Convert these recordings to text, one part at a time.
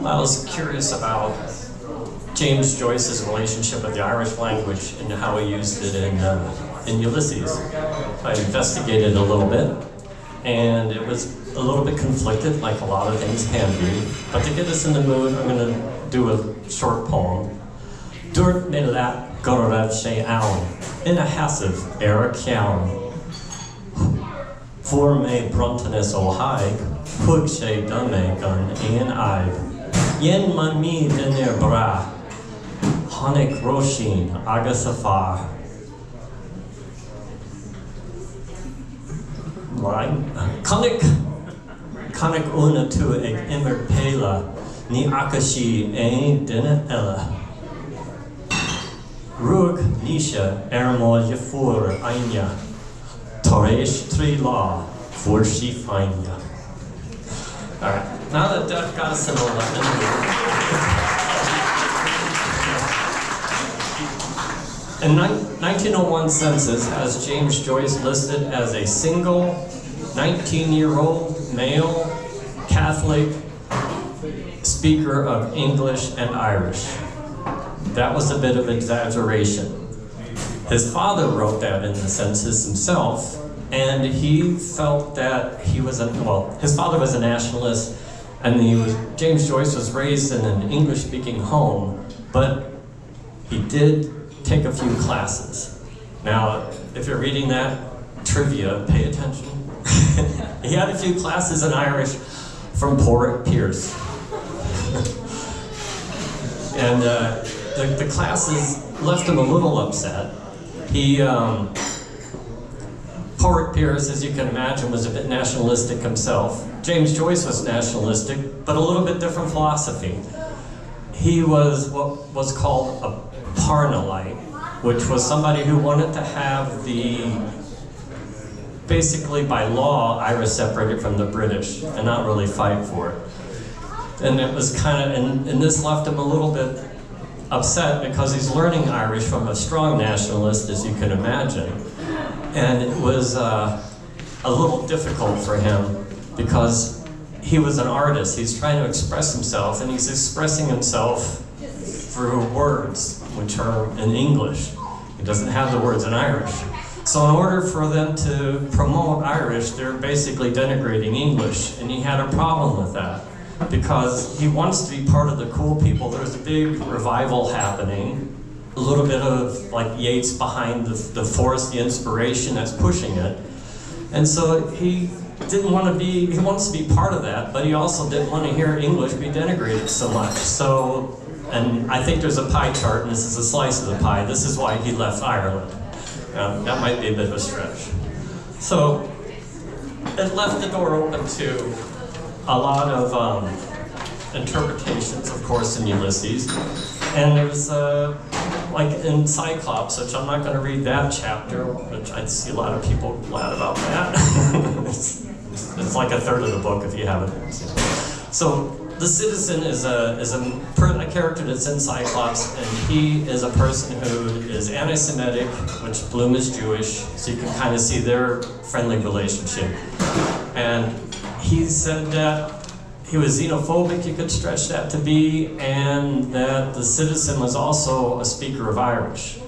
I was curious about James Joyce's relationship with the Irish language and how he used it in Ulysses. I investigated a little bit, and it was a little bit conflicted, like a lot of things can be. But to get us in the mood, I'm going to do a short poem. Dúirt me leat go raibh sé ann, ina hasamh ar a ceann. Fuair mé bruntanas ó haig, thug sé dom mé gan aon aibh. Dhéan man míad in ar bra, tháinig róisín agus a fearr. Connic úna tú ag imir péile, ní aca sí aon duine eile. Ruach níise máile fuair aine, tar éis trí lá fuair sí faine. All right, now that Def got us in the In 1901 census has James Joyce listed as a single 19-year-old male Catholic speaker of English and Irish. That was a bit of exaggeration. His father wrote that in the census himself, and he felt that he was his father was a nationalist, and James Joyce was raised in an English-speaking home, but he did take a few classes. Now, if you're reading that trivia, pay attention. He had a few classes in Irish from Porrick Pierce. And the classes left him a little upset. Porrick Pierce, as you can imagine, was a bit nationalistic himself. James Joyce was nationalistic, but a little bit different philosophy. He was what was called a Parnellite, which was somebody who wanted to have basically by law, Irish separated from the British and not really fight for it. And it was and this left him a little bit upset because he's learning Irish from a strong nationalist, as you can imagine. And it was a little difficult for him because he was an artist. He's trying to express himself, and he's expressing himself through words, which are in English. He doesn't have the words in Irish. So in order for them to promote Irish, they're basically denigrating English, and he had a problem with that because he wants to be part of the cool people. There's a big revival happening, a little bit of like Yeats behind the force, the inspiration that's pushing it. And so he wants to be part of that, but he also didn't want to hear English be denigrated so much. So, and I think there's a pie chart, and this is a slice of the pie. This is why he left Ireland. That might be a bit of a stretch. So it left the door open to a lot of interpretations, of course, in Ulysses. And there's, like in Cyclops, which I'm not going to read that chapter, which I see a lot of people glad about that. it's like a third of the book if you haven't seen it. So the citizen is a character that's in Cyclops, and he is a person who is anti-Semitic, which Bloom is Jewish, so you can kind of see their friendly relationship. And he said that he was xenophobic, you could stretch that to be, and that the citizen was also a speaker of Irish,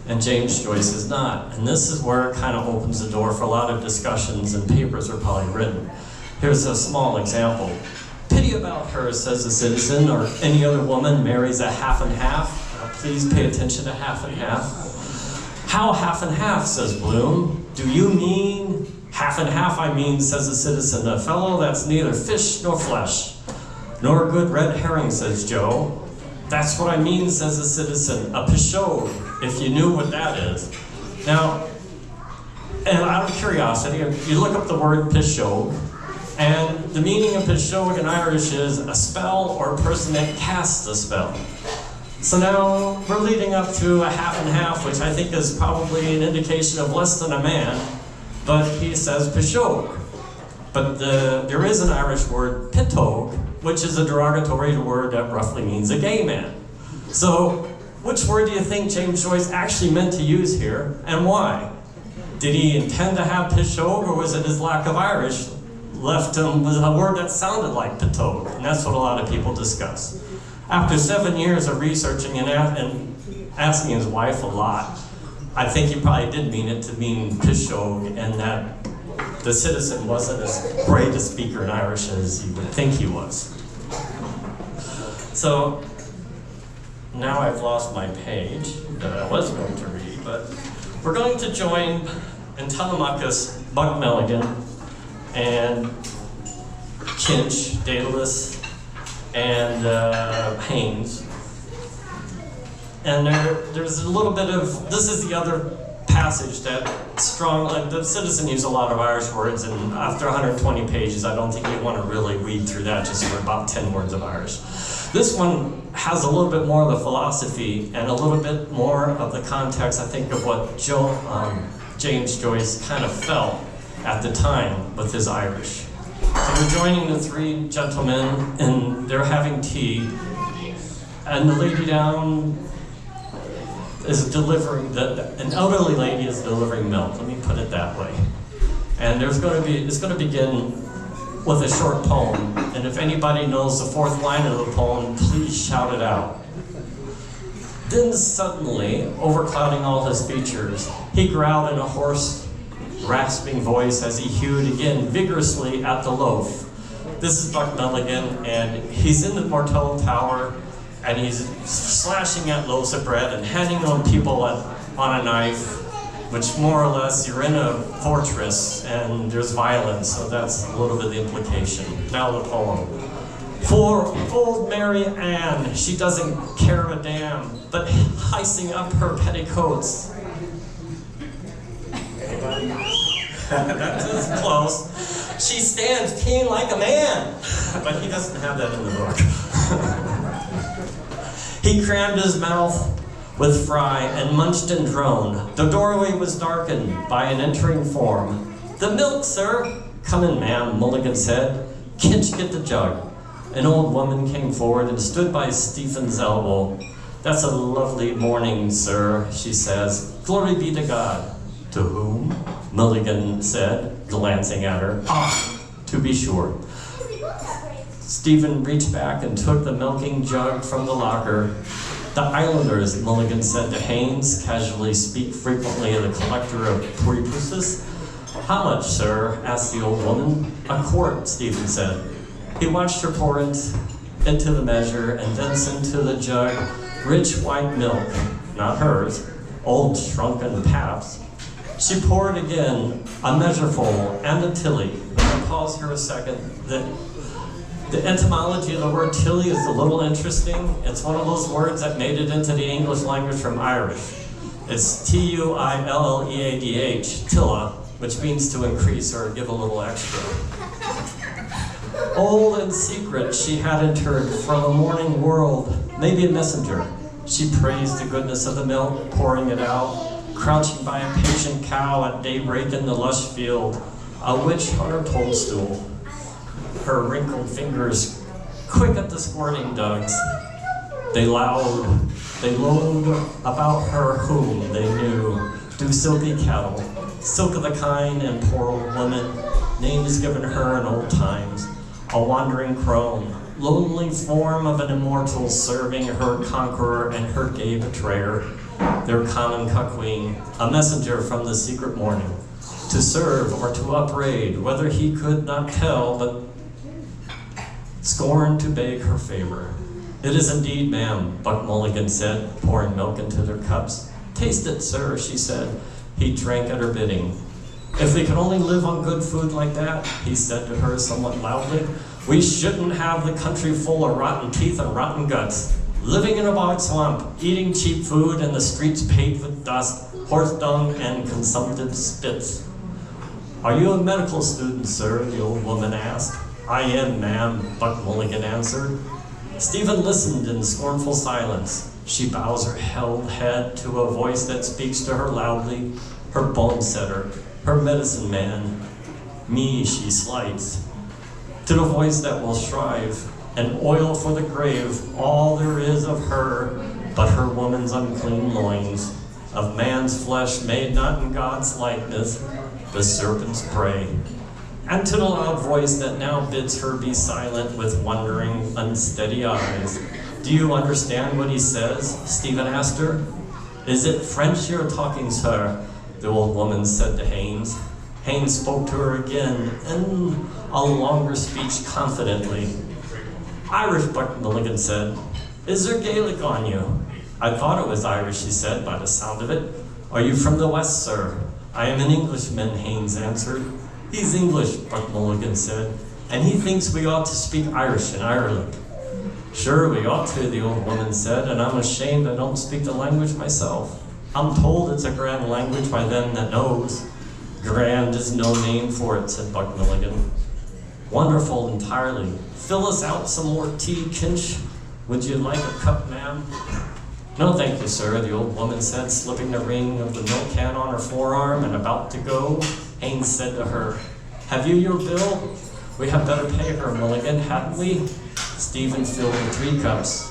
and James Joyce is not. And this is where it kind of opens the door for a lot of discussions, and papers are probably written. Here's a small example. Pity about her, says the citizen, or any other woman marries a half and half. Now, please pay attention to half and half. How half and half, says Bloom. Do you mean half and half? I mean, says the citizen, a fellow that's neither fish nor flesh, nor good red herring, says Joe. That's what I mean, says the citizen, a pishog, if you knew what that is. Now, and out of curiosity, you look up the word pishog, and the meaning of pishog in Irish is a spell or a person that casts a spell. So now we're leading up to a half and half, which I think is probably an indication of less than a man, but he says pishog. But there is an Irish word, pitog, which is a derogatory word that roughly means a gay man. So which word do you think James Joyce actually meant to use here, and why? Did he intend to have pishog, or was it his lack of Irish left him with a word that sounded like patog, and that's what a lot of people discuss. After 7 years of researching and asking his wife a lot, I think he probably did mean it to mean pishog, and that the citizen wasn't as great a speaker in Irish as you would think he was. So now I've lost my page that I was going to read, but we're going to join in Telemachus, Buck Milligan, and Kinch, Daedalus, and Haynes. And there's a little bit of, this is the other passage that the citizen used a lot of Irish words, and after 120 pages, I don't think you want to really read through that just for about 10 words of Irish. This one has a little bit more of the philosophy and a little bit more of the context, I think, of what James Joyce kind of felt at the time with his Irish. So we're joining the three gentlemen, and they're having tea, and the lady down is delivering, an elderly lady is delivering milk, let me put it that way. And it's going to begin with a short poem, and if anybody knows the fourth line of the poem, please shout it out. Then suddenly, overclouding all his features, he growled in a hoarse, rasping voice as he hewed again vigorously at the loaf. This is Buck Milligan, and he's in the Mortel Tower, and he's slashing at loaves of bread and handing them to people on a knife, which more or less, you're in a fortress and there's violence, so that's a little bit of the implication. Now the poem. For old Mary Ann, she doesn't care a damn, but hicing up her petticoats. Anybody? That's close. She stands keen like a man, but he doesn't have that in the book. He crammed his mouth with fry and munched and droned. The doorway was darkened by an entering form. The milk, sir. Come in, ma'am, Mulligan said. Kinch, get the jug. An old woman came forward and stood by Stephen's elbow. That's a lovely morning, sir, she says. Glory be to God. To whom? Mulligan said, glancing at her. Ah, to be sure. Stephen reached back and took the milking jug from the locker. The Islanders, Mulligan said to Haynes, casually speak frequently of the collector of prepuces. How much, sir? Asked the old woman. A quart, Stephen said. He watched her pour into the measure and thence into the jug rich white milk, not hers, old shrunken paps. She poured again a measureful and a tilly. I'll pause here a second. The etymology of the word tilly is a little interesting. It's one of those words that made it into the English language from Irish. It's T-U-I-L-L-E-A-D-H, tilla, which means to increase or give a little extra. Old and secret, she had entered from a morning world, maybe a messenger. She praised the goodness of the milk, pouring it out, crouching by a patient cow at daybreak in the lush field, a witch on her toadstool. Her wrinkled fingers quick at the squirting dugs. They loud about her whom they knew, do silky cattle, silk of the kind and poor old woman, names given her in old times, a wandering crone, lonely form of an immortal serving her conqueror and her gay betrayer, their common cuckwing, a messenger from the secret morning, to serve or to upbraid, whether he could not tell, but scorned to beg her favor. It is indeed, ma'am, Buck Mulligan said, pouring milk into their cups. Taste it, sir, she said. He drank at her bidding. If we could only live on good food like that, he said to her somewhat loudly, we shouldn't have the country full of rotten teeth and rotten guts. Living in a bog swamp, eating cheap food, and the streets paved with dust, horse dung, and consumptive spits. Are you a medical student, sir? The old woman asked. I am, ma'am, Buck Mulligan answered. Stephen listened in scornful silence. She bows her held head to a voice that speaks to her loudly, her bone setter, her medicine man. Me she slights. To the voice that will shrive and oil for the grave all there is of her, but her woman's unclean loins, of man's flesh made not in God's likeness, the serpent's prey. and to the loud voice that now bids her be silent with wondering, unsteady eyes. "Do you understand what he says?" Stephen asked her. "Is it French you're talking, sir?" the old woman said to Haynes. Haynes spoke to her again in a longer speech confidently. "Irish," Buck Milligan said. "Is there Gaelic on you?" "I thought it was Irish," she said, "by the sound of it." "Are you from the West, sir?" "I am an Englishman," Haynes answered. "He's English," Buck Milligan said, "and he thinks we ought to speak Irish in Ireland." "Sure, we ought to," the old woman said, "and I'm ashamed I don't speak the language myself. I'm told it's a grand language by them that knows." "Grand is no name for it," said Buck Milligan. "Wonderful entirely. Fill us out some more tea, Kinch. Would you like a cup, ma'am?" "No, thank you, sir," the old woman said, slipping the ring of the milk can on her forearm and about to go. Haynes said to her, "Have you your bill? We had better pay her, Milligan, hadn't we?" Stephen filled the 3 cups.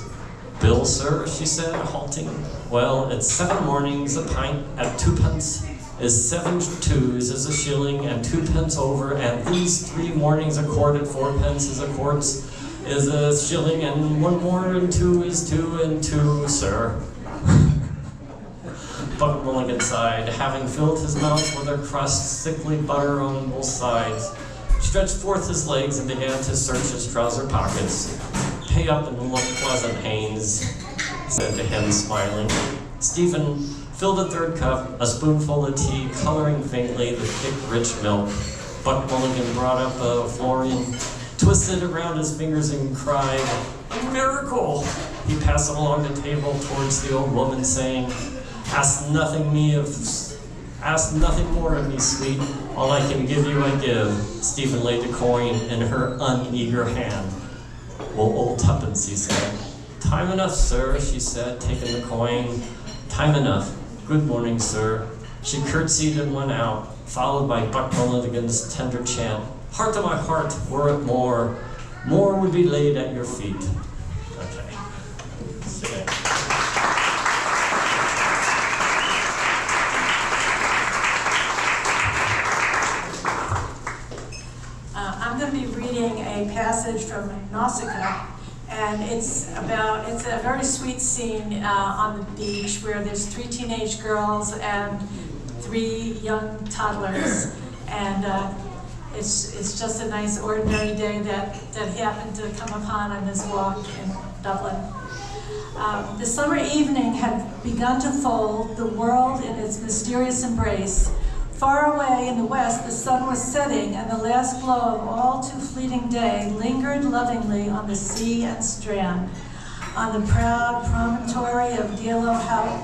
"Bill, sir?" she said, halting. "Well, it's 7 mornings a pint at 2d, is 7 twos is a shilling and 2 pence over, and these 3 mornings a quart at 4 pence is a quarts, is a shilling, and 1 more and 2 is 2 and 2, sir." Buck Milligan sighed, having filled his mouth with a crust, sickly butter on both sides, stretched forth his legs and began to search his trouser pockets. "Pay up and look pleasant, Haynes," said to him, smiling. Stephen filled a 3rd cup, a spoonful of tea, coloring faintly the thick, rich milk. Buck Milligan brought up a florin, twisted around his fingers and cried, "A miracle!" He passed it along the table towards the old woman, saying, Ask nothing more of me, sweet. All I can give you, I give." Stephen laid the coin in her uneager hand. "Well, old 2d," he said. "Time enough, sir," she said, taking the coin. "Time enough. Good morning, sir." She curtsied and went out, followed by Buck Milligan's tender chant, "Heart to my heart, were it more would be laid at your feet." Okay. Sit down. I'm going to be reading a passage from Nausicaa, and it's a very sweet scene on the beach where there's 3 teenage girls and 3 young toddlers, and it's just a nice ordinary day that he happened to come upon on his walk in Dublin. The summer evening had begun to fold the world in its mysterious embrace. Far away in the west, the sun was setting, and the last glow of all too fleeting day lingered lovingly on the sea and strand, on the proud promontory of Gaeilge,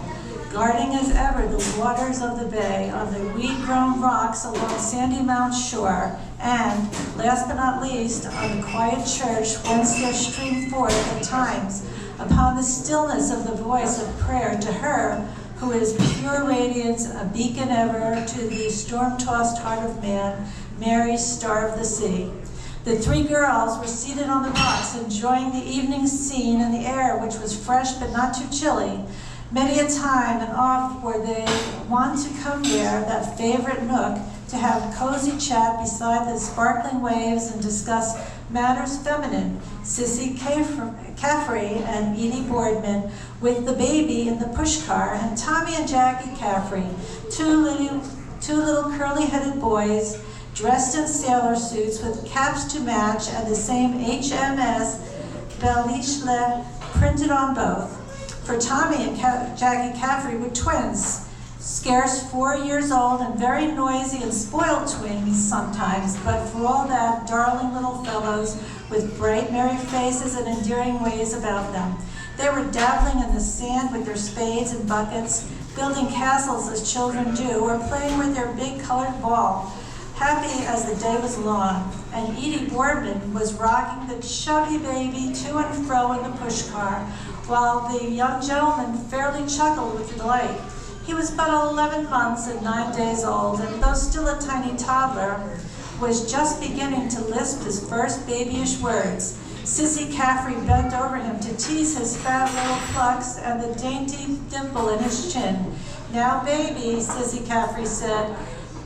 guarding as ever the waters of the bay, on the weed-grown rocks along Sandy Mount shore, and, last but not least, on the quiet church whence there streamed forth at times, upon the stillness of the voice of prayer to her who is pure radiance, a beacon ever to the storm-tossed heart of man, Mary, star of the sea. The 3 girls were seated on the rocks, enjoying the evening scene and the air, which was fresh but not too chilly. Many a time and oft were they wont to come there, that favorite nook, to have cozy chat beside the sparkling waves and discuss matters feminine. Sissy Caffrey and Edie Boardman with the baby in the pushcar, and Tommy and Jackie Caffrey, two little curly-headed boys dressed in sailor suits with caps to match and the same HMS Gaeilge printed on both. For Tommy and Jackie Caffrey were twins, scarce 4 years old and very noisy and spoiled twins sometimes, but for all that, darling little fellows with bright, merry faces and endearing ways about them. They were dabbling in the sand with their spades and buckets, building castles as children do, or playing with their big colored ball, happy as the day was long. And Edie Boardman was rocking the chubby baby to and fro in the pushcar, while the young gentleman fairly chuckled with delight. He was but 11 months and 9 days old, and though still a tiny toddler, was just beginning to lisp his first babyish words. Sissy Caffrey bent over him to tease his fat little plucks and the dainty dimple in his chin. "Now, baby," Sissy Caffrey said,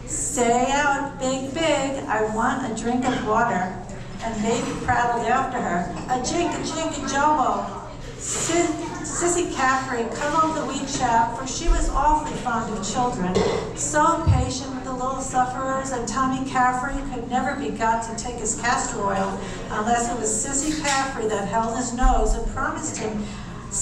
Say out, big, big, I want a drink of water. And baby prattled after her, a jink, a jobo. Sissy Caffrey cuddled the wee chap, for she was awfully fond of children, so patient with the little sufferers, and Tommy Caffrey could never be got to take his castor oil unless it was Sissy Caffrey that held his nose and promised him the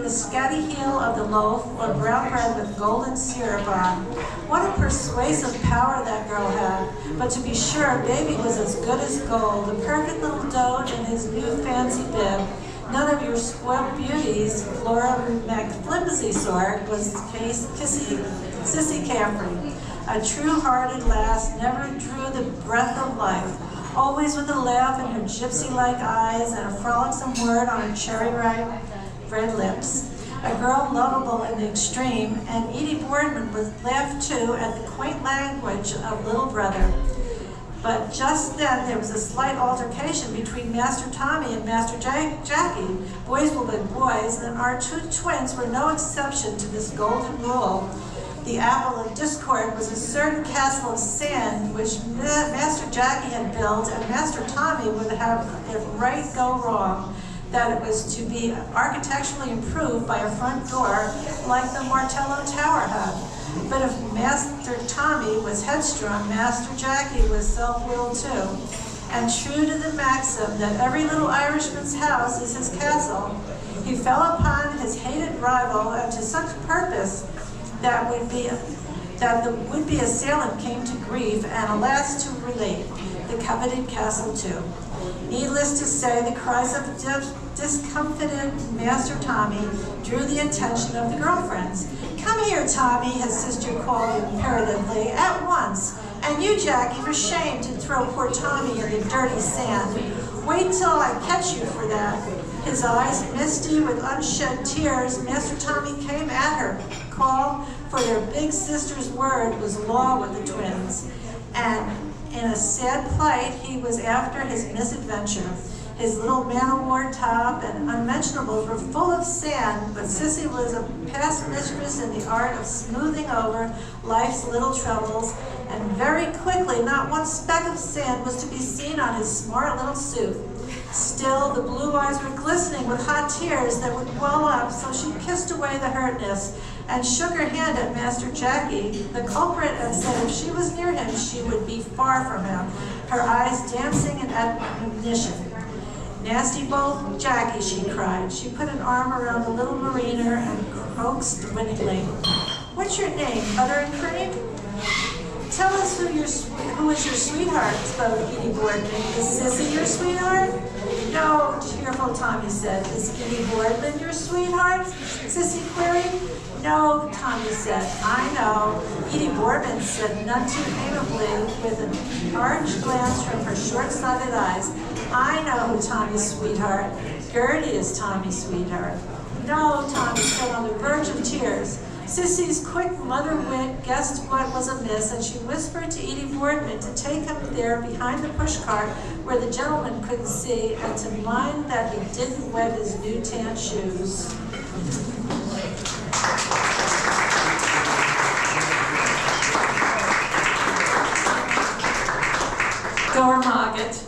scatty heel of the loaf or brown bread with golden syrup on. What a persuasive power that girl had. But to be sure, baby was as good as gold, a perfect little dote in his new fancy bib. None of your spoiled beauties, Flora McFlimsy sort, was Sissy Caffrey. A true-hearted lass never drew the breath of life, always with a laugh in her gypsy-like eyes and a frolicsome word on her cherry-ripe red lips. A girl lovable in the extreme, and Edie Boardman was laughed too at the quaint language of little brother. But just then there was a slight altercation between Master Tommy and Master Jackie. Boys will be boys, and our two twins were no exception to this golden rule. The apple of discord was a certain castle of sand which Master Jackie had built, and Master Tommy would have it right go wrong, that it was to be architecturally improved by a front door like the Martello Tower had. But if Master Tommy was headstrong, Master Jackie was self-willed too. And true to the maxim that every little Irishman's house is his castle, he fell upon his hated rival, and to such purpose that the would-be assailant came to grief, and alas to relate, the coveted castle too. Needless to say, the cries of discomfited Master Tommy drew the attention of the girlfriends. "Come here, Tommy," his sister called imperatively, "at once. And you, Jackie, for shame to throw poor Tommy in the dirty sand. Wait till I catch you for that." His eyes misty with unshed tears, Master Tommy came at her, called for their big sister's word was law with the twins. And in a sad plight, he was after his misadventure. His little man-o'-war top and unmentionables were full of sand, but Sissy was a past mistress in the art of smoothing over life's little troubles, and very quickly not one speck of sand was to be seen on his smart little suit. Still, the blue eyes were glistening with hot tears that would well up, so she kissed away the hurtness and shook her hand at Master Jackie, the culprit, and said if she was near him, she would be far from him, her eyes dancing in admonition. "Nasty bold Jackie," she cried. She put an arm around the little mariner and coaxed winningly. "What's your name, Butter and Cream? Tell us who is your sweetheart," spoke Edie Boardman. "Is Sissy your sweetheart?" "No," tearful Tommy said. "Is Edie Boardman your sweetheart?" Sissy queried. "No," Tommy said. "I know," Edie Boardman said none too amiably, with an arch glance from her short-sighted eyes. "I know who Tommy's sweetheart. Gertie is Tommy's sweetheart." "No," Tommy said on the verge of tears. Sissy's quick mother wit guessed what was amiss, and she whispered to Edie Boardman to take him there behind the pushcart where the gentleman couldn't see, and to mind that he didn't wet his new tan shoes. Gormarget.